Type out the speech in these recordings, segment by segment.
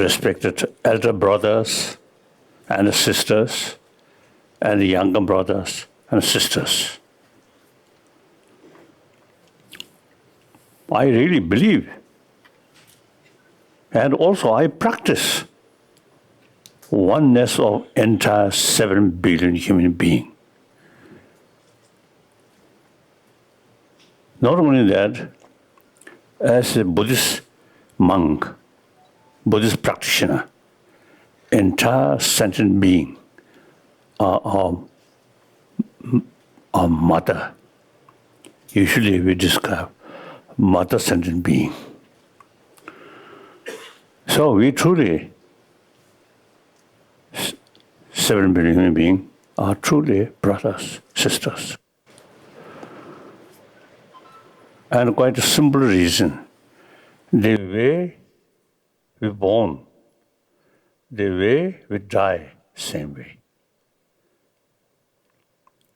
respected elder brothers and sisters and younger brothers and sisters. I really believe, and also I practice oneness of entire 7 billion human beings. Not only that, as a Buddhist monk, Buddhist practitioner, entire sentient being are our mother. Usually we describe mother sentient being. So we truly, 7 billion human beings, are truly brothers, sisters. And quite a simple reason. The way we born, the way we die, same way.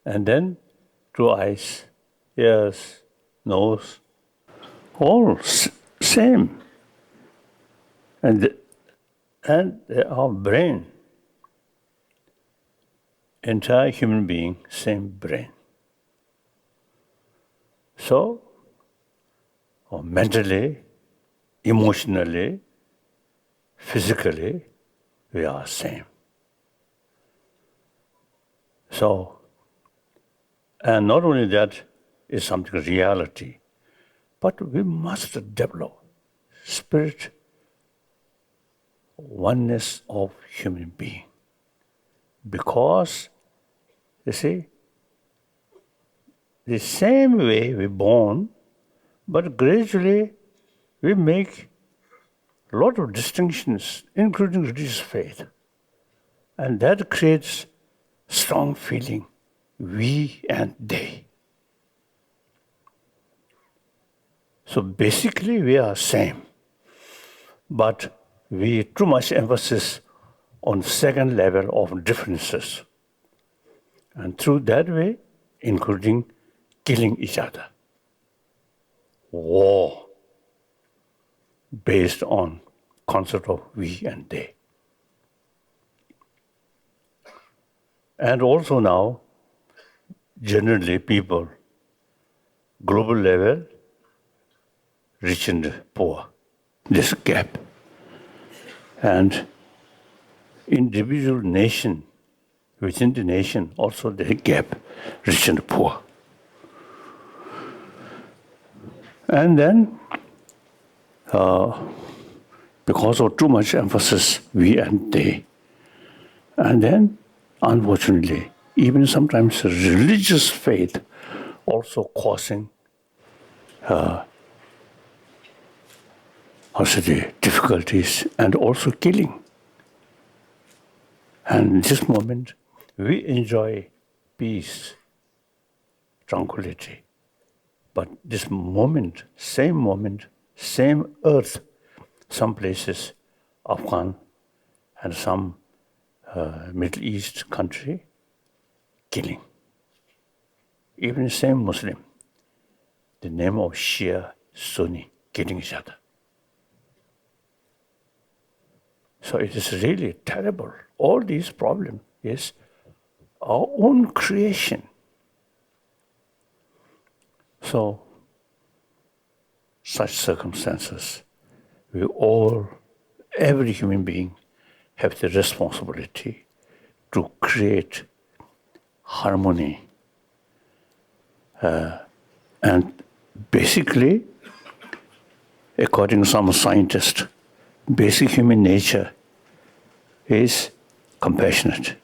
And then through eyes, ears, nose, all same. And our brain, entire human being, same brain. So, mentally, emotionally, physically, we are same. So, and not only that is something reality, but we must develop spirit, oneness of human being. Because, you see, the same way we born, but gradually we make a lot of distinctions, including religious faith. And that creates strong feeling, we and they. So basically we are same, but we too much emphasis on second level of differences. And through that way, including killing each other. War based on concept of we and they. And also now, generally people, global level, rich and poor, this gap. And individual nation, within the nation, also the gap, rich and poor. And then, because of too much emphasis, we and they. And then, unfortunately, even sometimes religious faith also causing difficulties and also killing. And in this moment, we enjoy peace, tranquility. But this moment, same earth, some places, Afghan and some Middle East country, killing. Even same Muslim, the name of Shia, Sunni, killing each other. So it is really terrible. All these problems is our own creation. So, such circumstances, every human being have the responsibility to create harmony. And basically, according to some scientists, basic human nature is compassionate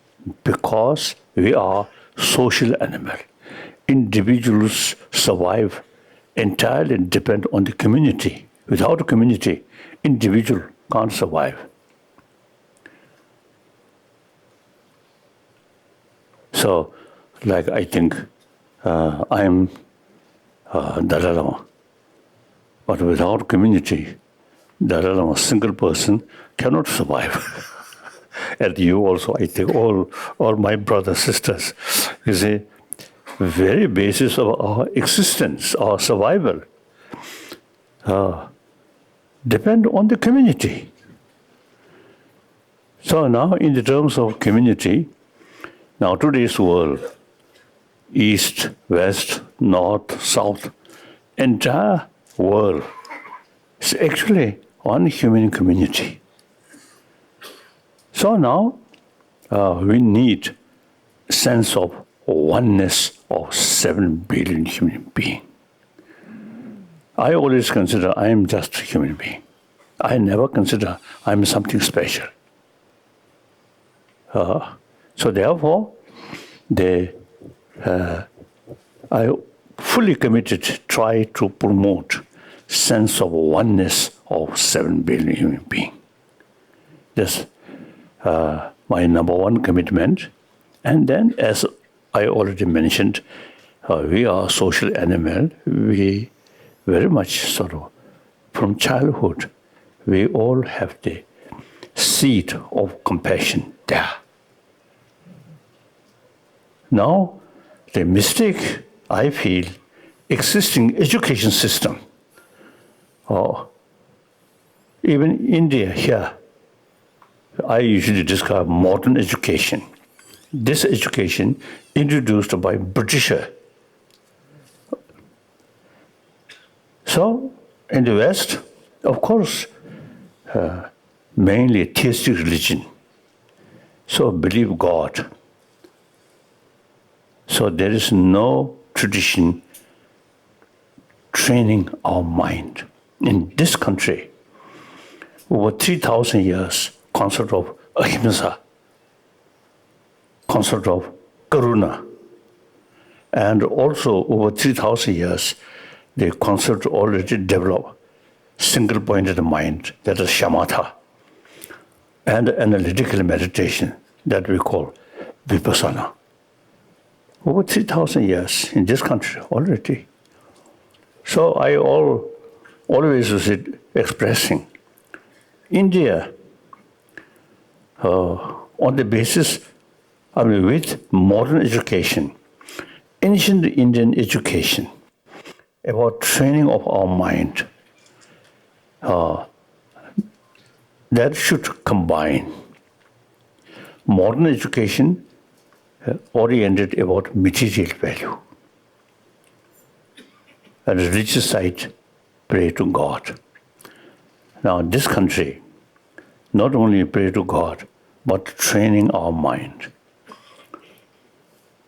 because we are social animal. Individuals survive entirely depend on the community. Without a community, individual can't survive. So, like I think I am Dalai Lama, but without community, Dalai Lama, single person, cannot survive. And you also, I think, all my brothers, sisters, you see, very basis of our existence, our survival, depend on the community. So now in the terms of community, now today's world, East, West, North, South, entire world is actually one human community. So now we need a sense of oneness of 7 billion human beings. I always consider I am just a human being. I never consider I am something special. So therefore, I fully committed, try to promote sense of oneness of 7 billion human beings. That's my number one commitment. And then, as I already mentioned, we are a social animal. We very much sort of, from childhood, we all have the seed of compassion there. Now, the mistake, I feel, existing education system, or even India here, I usually describe modern education. This education introduced by Britisher. So, in the West, of course, mainly theistic religion. So believe God. So there is no tradition training our mind. In this country, over 3,000 years, concept of Ahimsa, concept of Karuna, and also over 3,000 years, the concept already developed, single-pointed mind, that is shamatha, and analytical meditation that we call vipassana. Over 3,000 years in this country already. So I always was expressing India on the basis, with modern education, ancient Indian education, about training of our mind, that should combine modern education oriented about material value, and religious side, pray to God. Now, in this country, not only pray to God, but training our mind.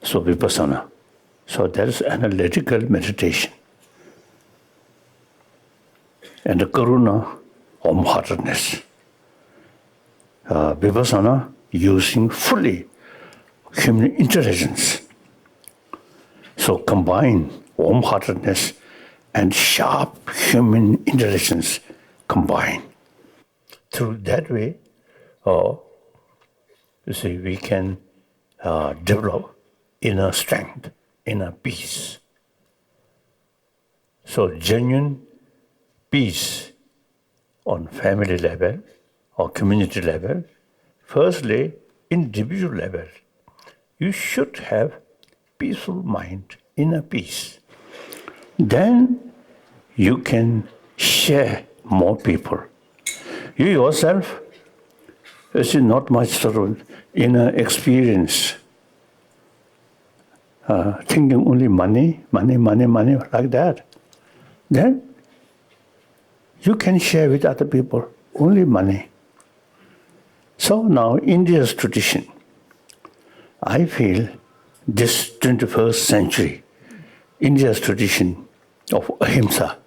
So, vipassana. So, that is analytical meditation. And the karuna, wholeheartedness. Vipassana, using fully human intelligence. So combine warm-heartedness and sharp human intelligence combine. Through that way, we can develop inner strength, inner peace. So genuine peace on family level or community level, firstly, individual level. You should have peaceful mind, inner peace. Then you can share more people. You yourself, is not much sort of inner experience. Thinking only money, like that. Then you can share with other people only money. So now India's tradition, I feel this 21st century, India's tradition of Ahimsa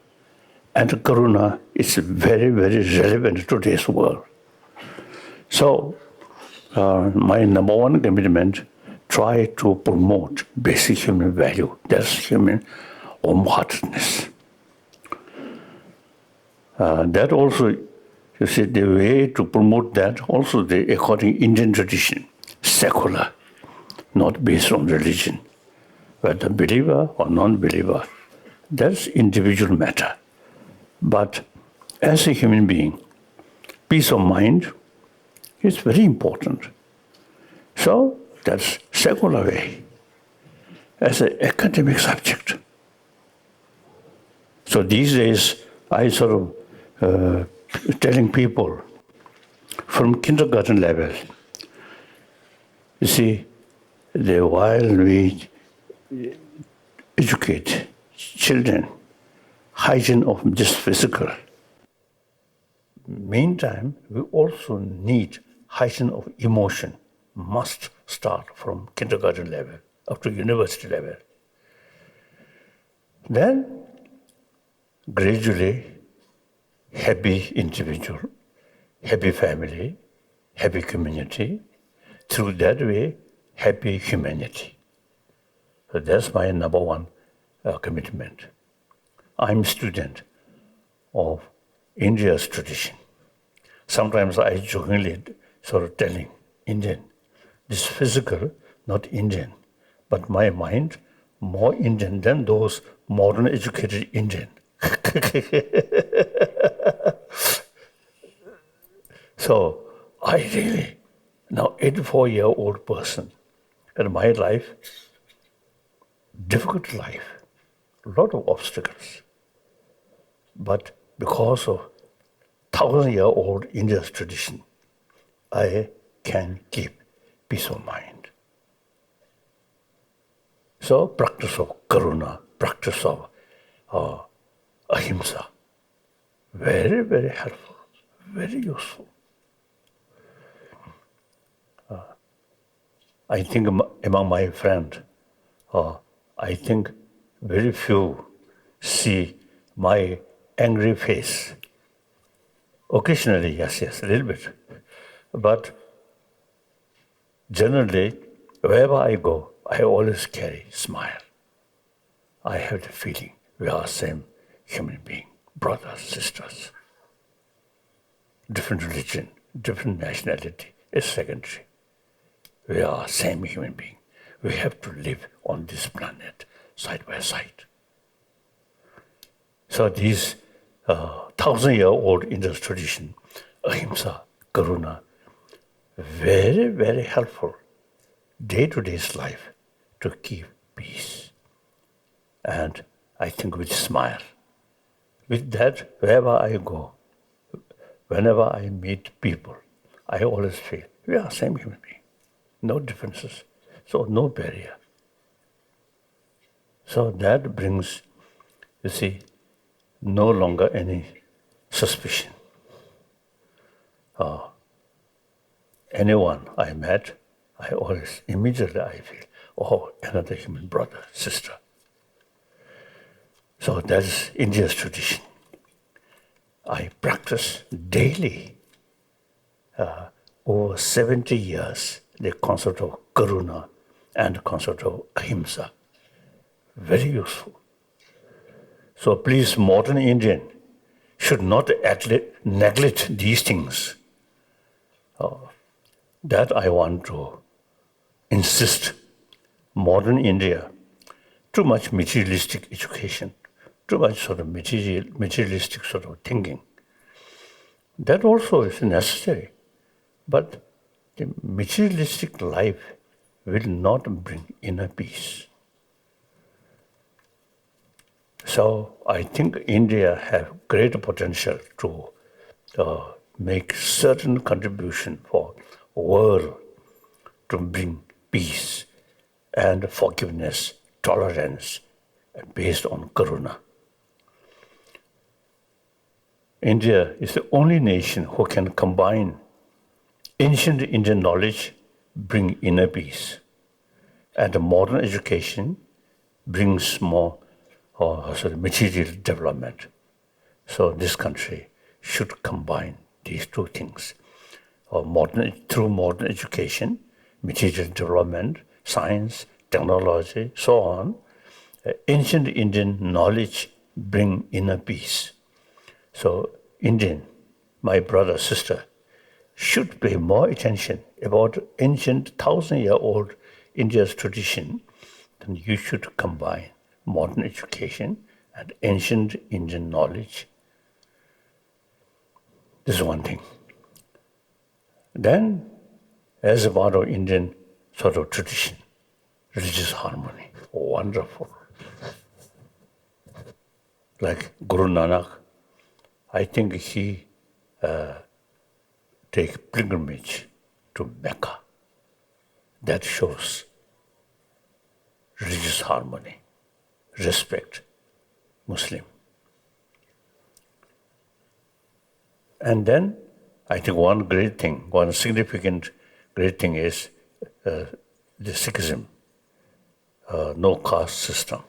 and Karuna is very, very relevant to today's world. So, my number one commitment, try to promote basic human value. That's human warm-heartedness. That also, you see, the way to promote that, also according to Indian tradition, secular, not based on religion, whether believer or non-believer. That's individual matter. But as a human being, peace of mind is very important. So that's secular way as an academic subject. So these days, I sort of telling people, from kindergarten level. You see, while we educate children, hygiene of just physical, meantime, we also need hygiene of emotion, must start from kindergarten level up to university level. Then, gradually, happy individual, happy family, happy community, through that way, happy humanity. So that's my number one commitment. I'm a student of India's tradition. Sometimes I jokingly sort of telling Indian, this physical, not Indian, but my mind more Indian than those modern educated Indian. So I really, now 84-year-old person, in my life, difficult life, a lot of obstacles. But because of 1,000-year-old India's tradition, I can keep peace of mind. So practice of karuna, practice of ahimsa, very, very helpful, very useful. I think among my friends, I think very few see my angry face. Occasionally, yes, a little bit. But generally, wherever I go, I always carry smile. I have the feeling we are same human being, brothers, sisters. Different religion, different nationality is secondary. We are same human being. We have to live on this planet side by side. So these 1,000-year-old Indian tradition, ahimsa, karuna, very, very helpful day-to-day life to keep peace. And I think with smile. With that, wherever I go, whenever I meet people, I always feel we are same human being. No differences, so no barrier. So that brings, you see, no longer any suspicion. Anyone I met, I always, immediately I feel, oh, another human brother, sister. So that's India's tradition. I practice daily, over 70 years, the concept of karuna and the concept of ahimsa. Very useful. So please, modern Indian should not neglect these things. That I want to insist. Modern India, too much materialistic education, too much sort of materialistic sort of thinking. That also is necessary. But the materialistic life will not bring inner peace. So I think India has great potential to make certain contribution for world to bring peace and forgiveness, tolerance, based on karuna. India is the only nation who can combine ancient Indian knowledge, bring inner peace, and modern education brings more material development. So this country should combine these two things. Through modern education, material development, science, technology, so on, ancient Indian knowledge bring inner peace. So Indian, my brother, sister, should pay more attention about ancient 1,000-year-old India's tradition. Then you should combine modern education and ancient Indian knowledge. This is one thing. Then, as a part of Indian sort of tradition, religious harmony, wonderful. Like Guru Nanak, I think he take pilgrimage to Mecca. That shows religious harmony, respect, Muslim. And then I think one great thing, one significant great thing is the Sikhism, no caste system.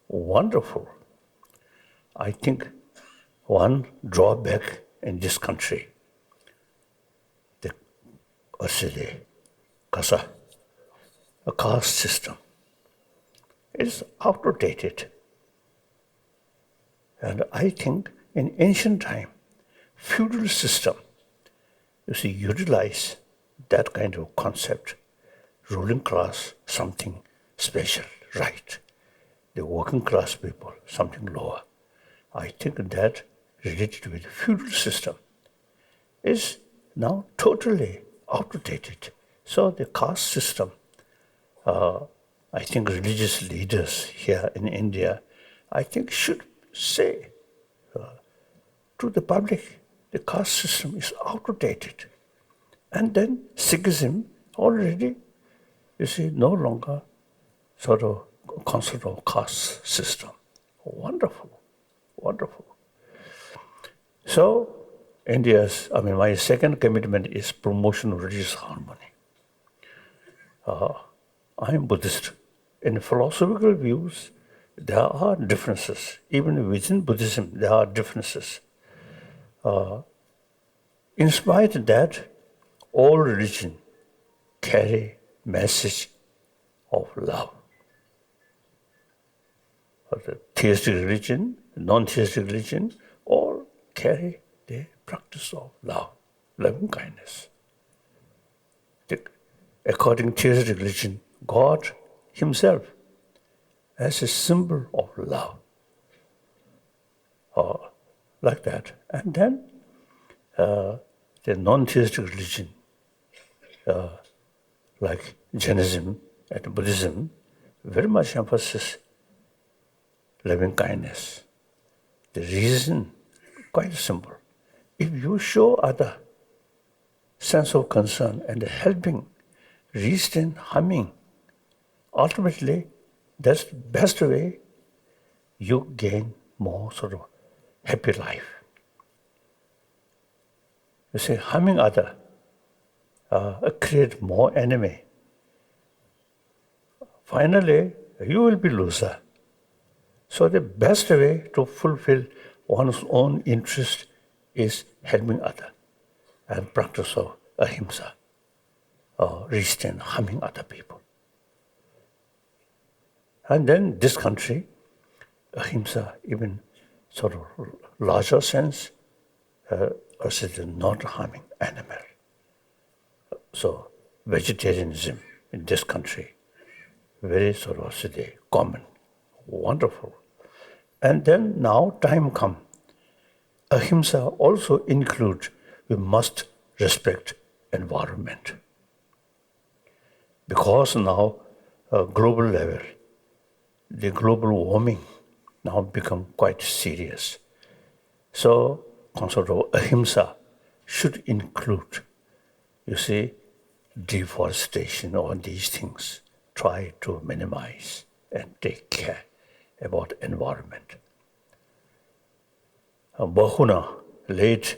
Wonderful. I think one drawback in this country, the a caste system, is outdated. And I think in ancient time, feudal system, you see, utilize that kind of concept, ruling class, something special, right? The working class people, something lower. I think that related with the feudal system is now totally outdated. So the caste system, I think religious leaders here in India, I think should say to the public, the caste system is outdated. And then Sikhism already, you see, no longer sort of concept of caste system. Wonderful, wonderful. So my second commitment is promotion of religious harmony. I am Buddhist. In philosophical views, there are differences. Even within Buddhism, there are differences. In spite of that, all religion carry message of love. The theistic religion, non-theistic religion, all carry the practice of love, loving kindness. According to theistic religion, God Himself as a symbol of love. Like that. And then the non-theistic religion, like Jainism and Buddhism, very much emphasis loving kindness. The reason, quite simple. If you show other sense of concern and helping, restrain harming, ultimately, that's the best way you gain more sort of happy life. You see, harming other create more enemy. Finally, you will be loser. So the best way to fulfill one's own interest is helping other and practice of Ahimsa, restrain harming other people. And then this country, Ahimsa, even sort of larger sense, not harming animal. So vegetarianism in this country, very sort of common, wonderful. And then now time come. Ahimsa also includes we must respect environment. Because now global level, the global warming now become quite serious. So concept of Ahimsa should include, you see, deforestation or these things. Try to minimize and take care about environment. Bahuna, late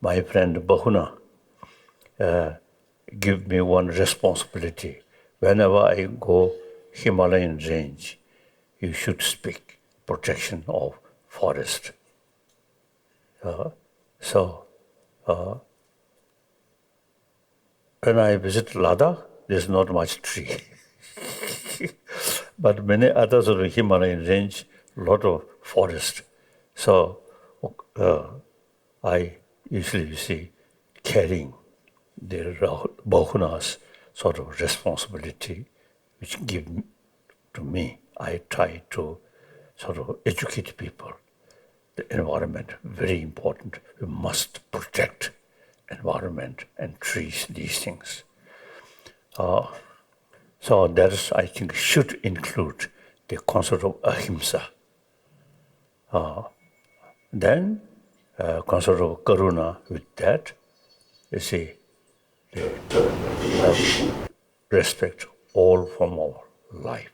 my friend Bahuna, give me one responsibility. Whenever I go Himalayan range, you should speak protection of forest. When I visit Ladakh, there's not much tree. But many others of the Himalayan range, lot of forest. So I usually see carrying the Bahuna's sort of responsibility, which give to me. I try to sort of educate people. The environment, very important. We must protect environment and trees, these things. So that is, I think, should include the concept of Ahimsa. Then concept of Karuna with that, you see, love, respect all form of life,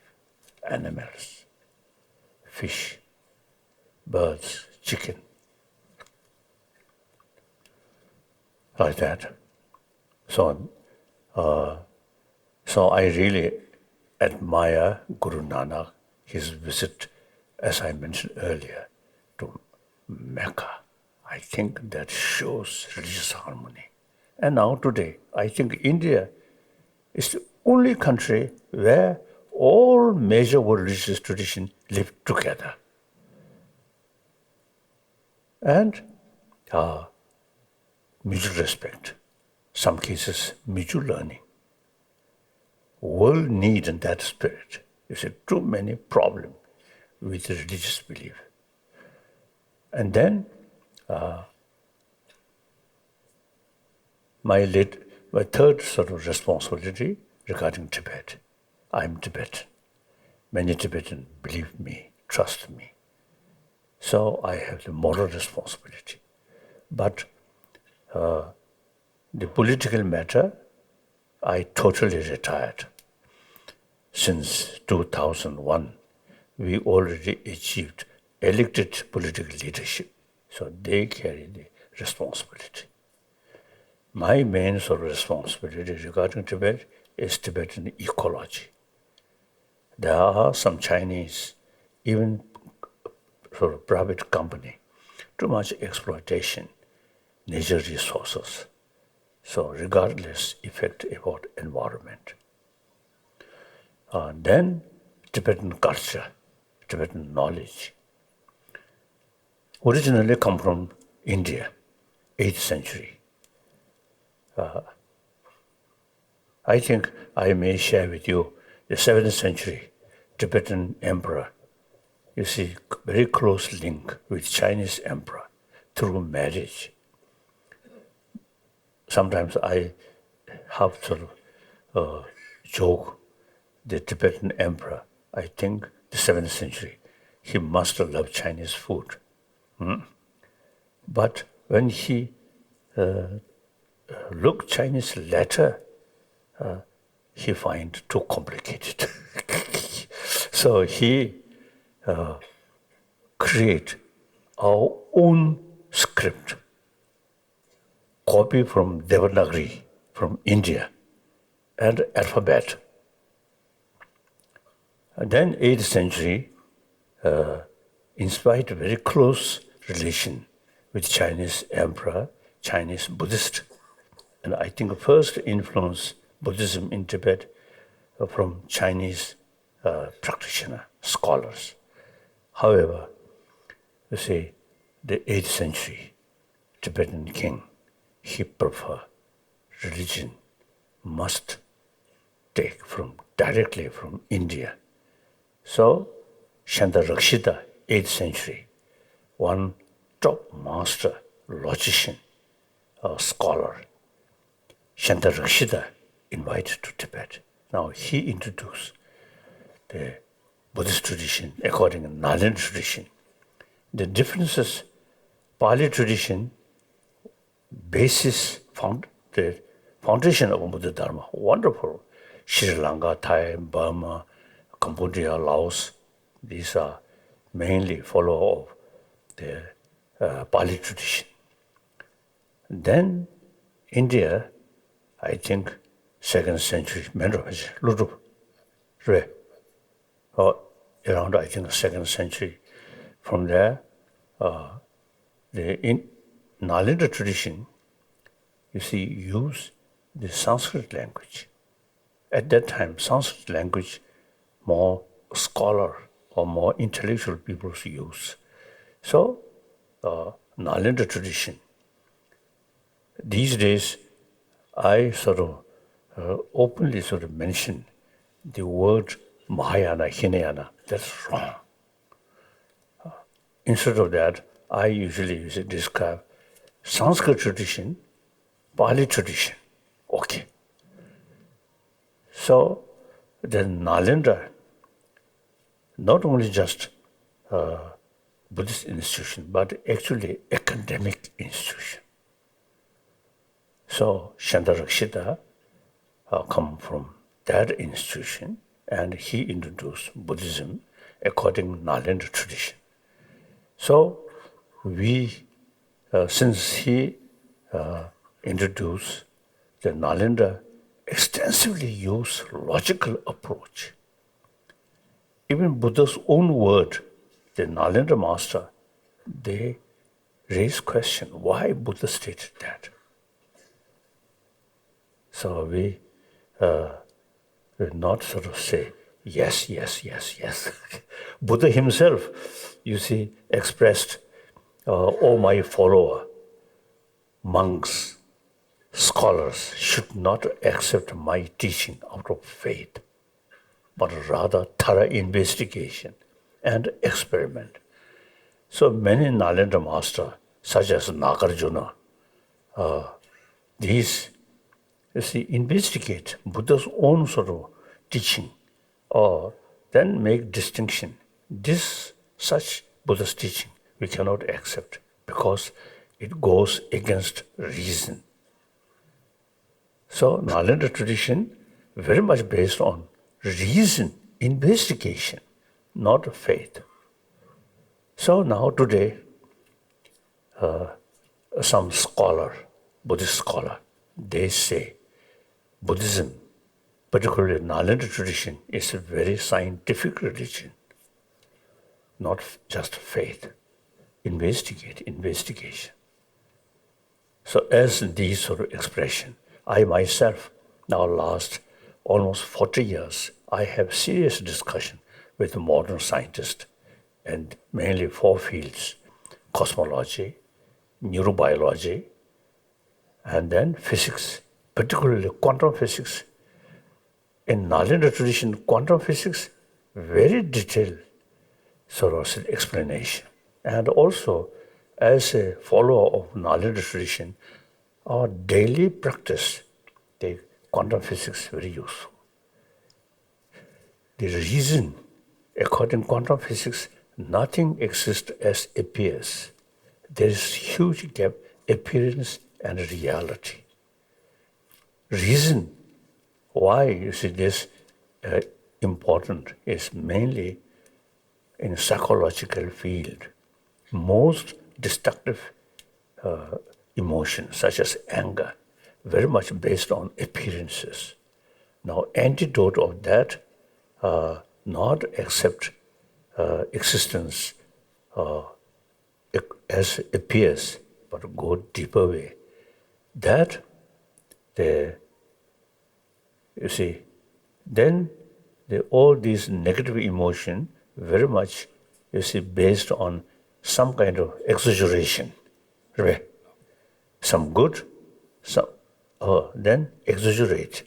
animals, fish, birds, chicken, like that. So I really admire Guru Nanak, his visit, as I mentioned earlier, to Mecca. I think that shows religious harmony. And now today, I think India is the only country where all major world religious traditions live together. And mutual respect, some cases mutual learning. World needs that spirit. You see, too many problems with religious belief. And then my third sort of responsibility regarding Tibet. I'm Tibetan. Many Tibetans believe me, trust me. So I have the moral responsibility. But the political matter, I totally retired. Since 2001, we already achieved elected political leadership. So they carry the responsibility. My main sort of responsibility regarding Tibet is Tibetan ecology. There are some Chinese, even sort of private company, too much exploitation, nature resources. So regardless effect about environment. Then Tibetan culture, Tibetan knowledge. Originally come from India, 8th century. I think I may share with you the 7th century Tibetan emperor. You see, very close link with Chinese emperor through marriage. Sometimes I have sort of joke, the Tibetan emperor, I think the 7th century, he must have loved Chinese food. But when he looked Chinese letter, he find too complicated. So he create our own script, copy from Devanagari, from India, and alphabet. And then 8th century, in spite of very close relation with Chinese emperor, Chinese Buddhist, and I think first influence Buddhism in Tibet from Chinese practitioner, scholars. However, you see, the 8th century Tibetan king, he prefer religion must take directly from India. So, Shantarakshita, 8th century, one top master logician, scholar, Shantarakshita, invited to Tibet. Now he introduced the Buddhist tradition according to Nalanda tradition. The differences, Pali tradition, the foundation of Buddha Dharma, wonderful. Sri Lanka, Thai, Burma, Cambodia, Laos, these are mainly follow of the Pali tradition. Then India, I think 2nd century, around I think 2nd century. From there, the Nalanda tradition, you see, use the Sanskrit language. At that time, Sanskrit language more scholar or more intellectual people use. So, Nalanda tradition. These days, I sort of openly sort of mention the word Mahayana, Hinayana. That's wrong. Instead of that, I usually describe Sanskrit tradition, Pali tradition. Okay. So, the Nalanda, not only just Buddhist institution, but actually academic institution. So Shantarakshita come from that institution, and he introduced Buddhism according to Nalanda tradition. So we, since he introduced the Nalanda, extensively use logical approach. Even Buddha's own word, the Nalanda master, they raise question, why Buddha stated that? So we will not sort of say, yes, yes, yes, yes. Buddha himself, you see, expressed, oh my follower, monks, scholars should not accept my teaching out of faith, but rather thorough investigation and experiment. So many Nalanda masters, such as Nagarjuna, these, you see, investigate Buddha's own sort of teaching, or then make distinction. This, such Buddha's teaching, we cannot accept because it goes against reason. So Nalanda tradition very much based on reason, investigation, not faith. So now today, some scholar, Buddhist scholar, they say Buddhism, particularly Nalanda tradition, is a very scientific religion, not just faith. Investigation. So as these sort of expression, I myself, now last almost 40 years, I have serious discussion with modern scientists, and mainly 4 fields: cosmology, neurobiology, and then physics, particularly quantum physics. In Nalanda tradition, quantum physics, very detailed sort of explanation. And also, as a follower of Nalanda tradition, our daily practice, the quantum physics, very useful. The reason, according to quantum physics, nothing exists as appears. There is huge gap, appearance and reality. Reason, why you see this important, is mainly in psychological field. Most destructive emotions, such as anger, very much based on appearances. Now, antidote of that, not accept existence as appears, but go deeper way. That, you see, then all these negative emotion very much, you see, based on some kind of exaggeration. Right? Some good, some then exaggerate,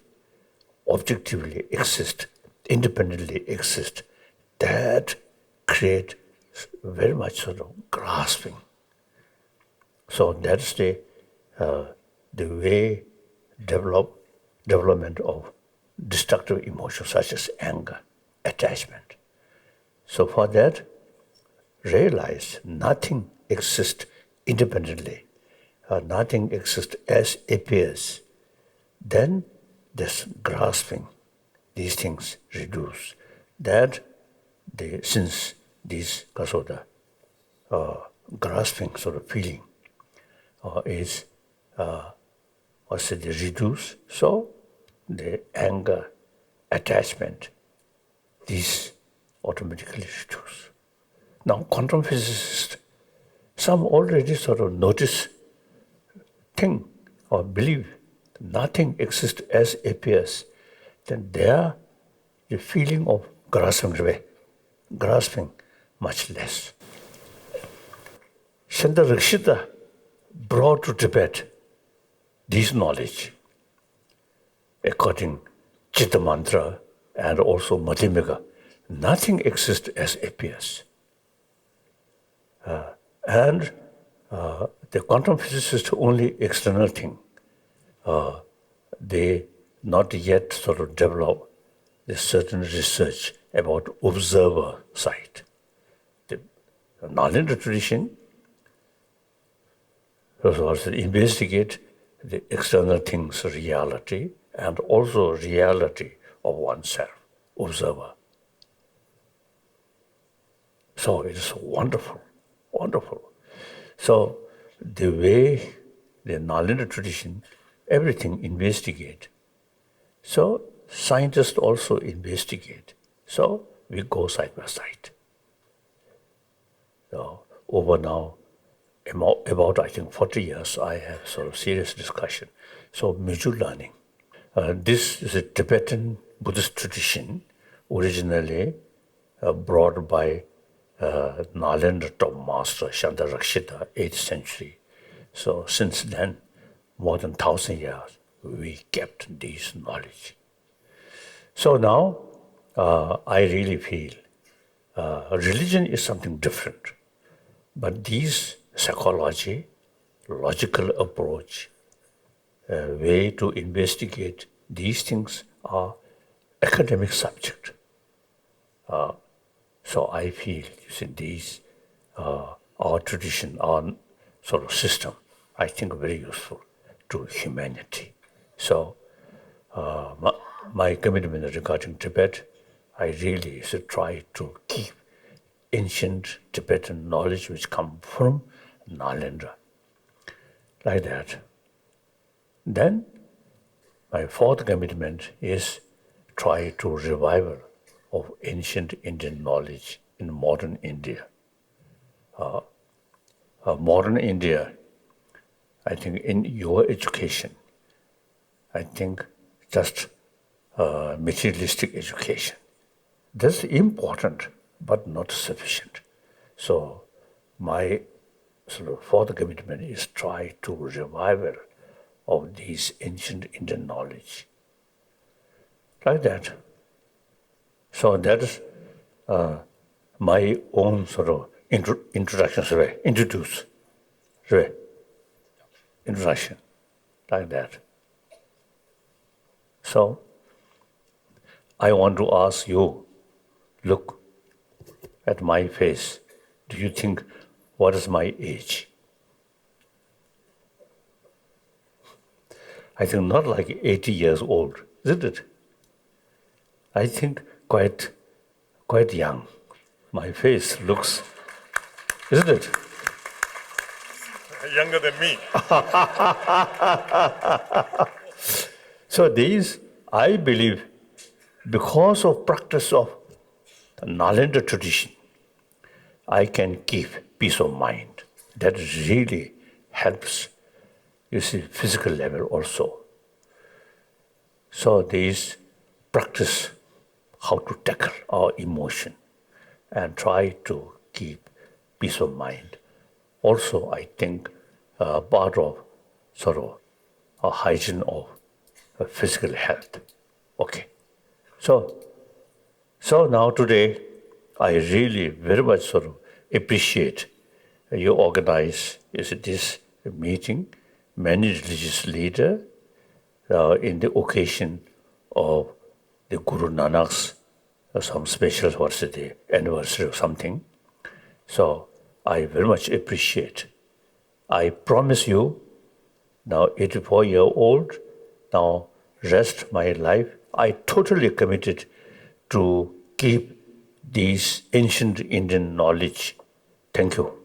objectively exist, independently exist. That create very much sort of grasping. So that's the way development of destructive emotions such as anger, attachment. So for that, realize nothing exists independently, nothing exists as appears. Then this grasping, these things reduce. That since these sort of grasping sort of feeling is reduced, so the anger, attachment, these automatically reduce. Now, quantum physicists, some already sort of notice, think or believe nothing exists as appears. Then there, the feeling of grasping much less. Shantarakshita brought to Tibet this knowledge according Chitta Mantra and also Madhyamika. Nothing exists as appears. And the quantum physicists only external thing. They not yet sort of develop a certain research about observer side. The Nalanda tradition was also investigate the external things reality and also reality of oneself, observer. So it is wonderful, wonderful. So the way the Nalanda tradition, everything investigate. So scientists also investigate. So we go side by side. So over now, about I think 40 years, I have sort of serious discussion. So mutual learning. This is a Tibetan Buddhist tradition, originally brought by Nalanda top master Shantarakshita, 8th century. So since then, more than 1,000 years, we kept this knowledge. So now, I really feel religion is something different. But these psychology, logical approach, way to investigate these things are academic subject. So I feel, you see, these, our tradition, our sort of system, I think very useful to humanity. So my commitment regarding Tibet, I really should try to keep ancient Tibetan knowledge which come from Nalanda, like that. Then my fourth commitment is try to revival of ancient Indian knowledge in modern India. Modern India, I think in your education, I think just materialistic education. That's important, but not sufficient. So my sort of fourth commitment is try to revival of these ancient Indian knowledge. Like that. So that is my own sort of introduction, introduction, like that. So I want to ask you, look at my face. Do you think, what is my age? I think not like 80 years old, isn't it? I think quite young. My face looks, isn't it? Younger than me. So these, I believe, because of practice of the Nalanda tradition, I can keep peace of mind. That really helps, you see, physical level also. So these practice how to tackle our emotion and try to keep peace of mind. Also, I think part of sort of a hygiene of physical health. Okay. So now today, I really very much sort of appreciate you organize this meeting, many religious leaders in the occasion of the Guru Nanak's some special, what's the anniversary or something. So I very much appreciate. I promise you, now 84-year-old, now rest my life, I totally committed to keep these ancient Indian knowledge. Thank you.